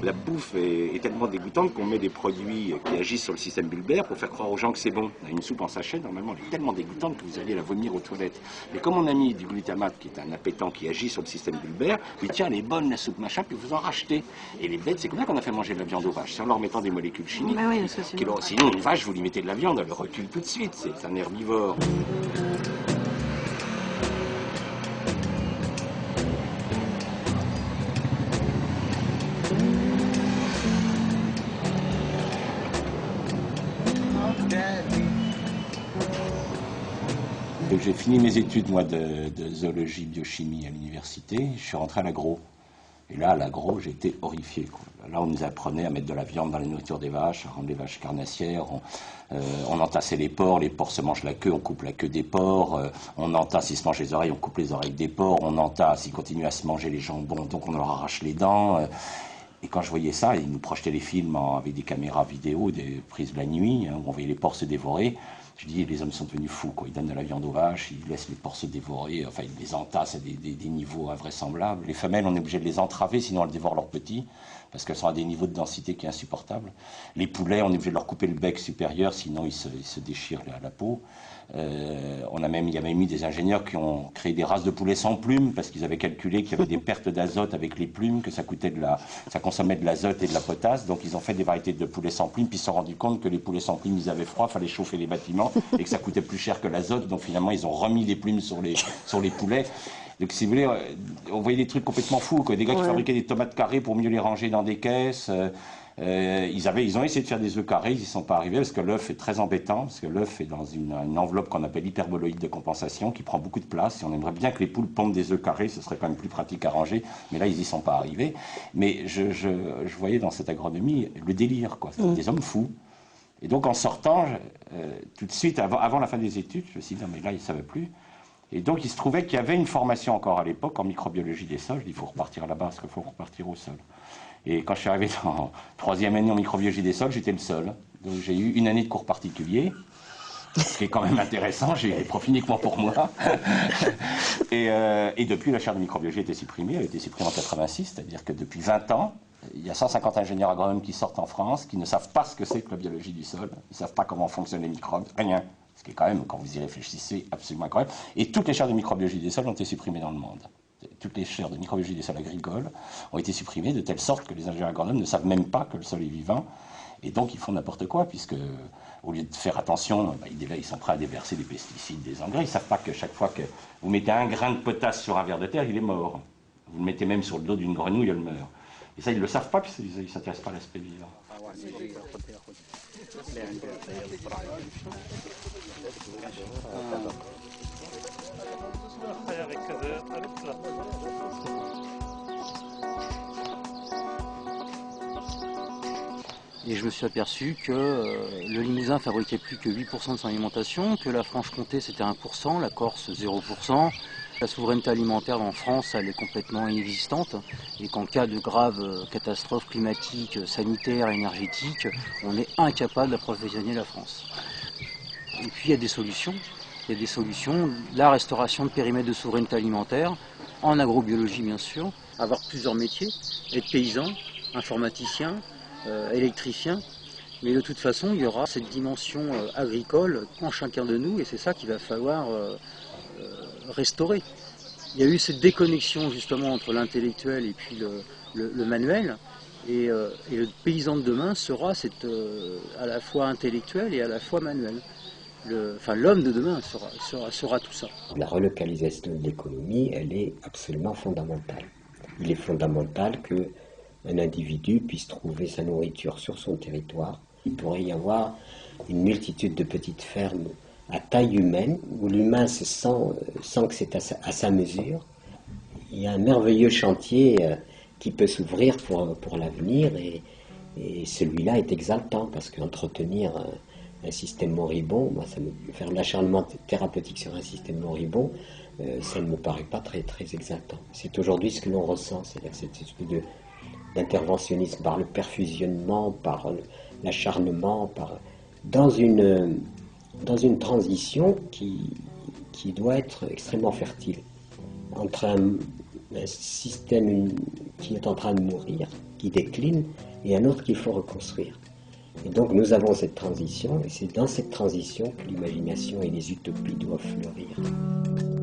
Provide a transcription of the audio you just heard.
la bouffe est tellement dégoûtante qu'on met des produits qui agissent sur le système bulbaire pour faire croire aux gens que c'est bon. Une soupe en sachet, normalement, elle est tellement dégoûtante que vous allez la vomir aux toilettes. Mais comme on a mis du glutamate, qui est un appétant qui agit sur le système bulbaire, puis tiens, elle est bonne la soupe machin, puis vous en rachetez. Et les bêtes, c'est comme ça qu'on a fait manger de la viande aux vaches. C'est en leur mettant des molécules chimiques. Bah oui, Sinon, une vache, vous lui mettez de la viande, elle recule tout de suite. C'est un herbivore. J'ai fini mes études, moi, de zoologie, biochimie à l'université. Je suis rentré à l'agro. Et là, à l'agro, j'étais horrifié, quoi. Là, on nous apprenait à mettre de la viande dans la nourriture des vaches, à rendre les vaches carnassières. On entassait les porcs se mangent la queue, on coupe la queue des porcs. On entasse, ils se mangent les oreilles, on coupe les oreilles des porcs. On entasse, ils continuent à se manger les jambons, donc on leur arrache les dents. Et quand je voyais ça, ils nous projetaient les films avec des caméras vidéo, des prises de la nuit, où on voyait les porcs se dévorer. Je dis, les hommes sont devenus fous, quoi. Ils donnent de la viande aux vaches, ils laissent les porcs se dévorer, enfin ils les entassent à des niveaux invraisemblables. Les femelles, on est obligé de les entraver, sinon elles dévorent leurs petits, parce qu'elles sont à des niveaux de densité qui est insupportable. Les poulets, on est obligé de leur couper le bec supérieur, sinon ils se déchirent la peau. Il y a même eu des ingénieurs qui ont créé des races de poulets sans plumes, parce qu'ils avaient calculé qu'il y avait des pertes d'azote avec les plumes, que ça consommait de l'azote et de la potasse, donc ils ont fait des variétés de poulets sans plumes, puis ils se sont rendus compte que les poulets sans plumes, ils avaient froid, il fallait chauffer les bâtiments, et que ça coûtait plus cher que l'azote, donc finalement ils ont remis les plumes sur les poulets. Donc si vous voulez, on voyait des trucs complètement fous, quoi. Des gars qui fabriquaient des tomates carrées pour mieux les ranger dans des caisses. Ils ont essayé de faire des œufs carrés, ils n'y sont pas arrivés parce que l'œuf est très embêtant, parce que l'œuf est dans une enveloppe qu'on appelle hyperboloïde de compensation qui prend beaucoup de place. Et on aimerait bien que les poules pondent des œufs carrés, ce serait quand même plus pratique à ranger, mais là ils n'y sont pas arrivés. Mais je voyais dans cette agronomie le délire, quoi. C'était des hommes fous. Et donc en sortant, tout de suite, avant la fin des études, je me suis dit non mais là ils ne savaient plus. Et donc il se trouvait qu'il y avait une formation encore à l'époque en microbiologie des sols. Il faut repartir là-bas parce qu'il faut repartir au sol. Et quand je suis arrivé en troisième année en microbiologie des sols, j'étais le seul. Donc j'ai eu une année de cours particuliers, ce qui est quand même intéressant. J'ai eu des profs uniquement pour moi. Et depuis, la chaire de microbiologie a été supprimée. Elle a été supprimée en 86, c'est-à-dire que depuis 20 ans, il y a 150 ingénieurs agronomes qui sortent en France, qui ne savent pas ce que c'est que la biologie du sol. Ils ne savent pas comment fonctionnent les microbes, rien. Ce qui est quand même, quand vous y réfléchissez, absolument incroyable. Et toutes les chaires de microbiologie des sols ont été supprimées dans le monde. Toutes les chaires de microbiologie des sols agricoles ont été supprimées de telle sorte que les ingénieurs agronomes ne savent même pas que le sol est vivant. Et donc, ils font n'importe quoi, puisque au lieu de faire attention, ils sont prêts à déverser des pesticides, des engrais. Ils ne savent pas que chaque fois que vous mettez un grain de potasse sur un ver de terre, il est mort. Vous le mettez même sur le dos d'une grenouille, elle meurt. Et ça, ils ne le savent pas, puisqu'ils ne s'intéressent pas à l'aspect vivant. Et je me suis aperçu que le Limousin fabriquait plus que 8% de son alimentation, que la Franche-Comté c'était 1%, la Corse 0%. La souveraineté alimentaire en France, elle est complètement inexistante et qu'en cas de graves catastrophes climatiques, sanitaires, énergétiques, on est incapable d'approvisionner la France. Et puis il y a des solutions. Il y a des solutions, la restauration de périmètres de souveraineté alimentaire, en agrobiologie bien sûr, avoir plusieurs métiers, être paysan, informaticien, électricien, mais de toute façon il y aura cette dimension agricole en chacun de nous et c'est ça qu'il va falloir restaurer. Il y a eu cette déconnexion justement entre l'intellectuel et puis le manuel et le paysan de demain sera à la fois intellectuel et à la fois manuel. L'homme de demain sera tout ça. La relocalisation de l'économie, elle est absolument fondamentale. Il est fondamental qu'un individu puisse trouver sa nourriture sur son territoire. Il pourrait y avoir une multitude de petites fermes à taille humaine, où l'humain se sent que c'est à sa mesure. Il y a un merveilleux chantier qui peut s'ouvrir pour l'avenir et celui-là est exaltant parce qu'entretenir un système moribond, faire l'acharnement thérapeutique sur un système moribond, ça ne me paraît pas très, très exaltant. C'est aujourd'hui ce que l'on ressent, c'est-à-dire cette espèce d'interventionnisme par le perfusionnement, par l'acharnement, dans une transition qui doit être extrêmement fertile entre un système qui est en train de mourir qui décline et un autre qu'il faut reconstruire. Et donc nous avons cette transition, et c'est dans cette transition que l'imagination et les utopies doivent fleurir.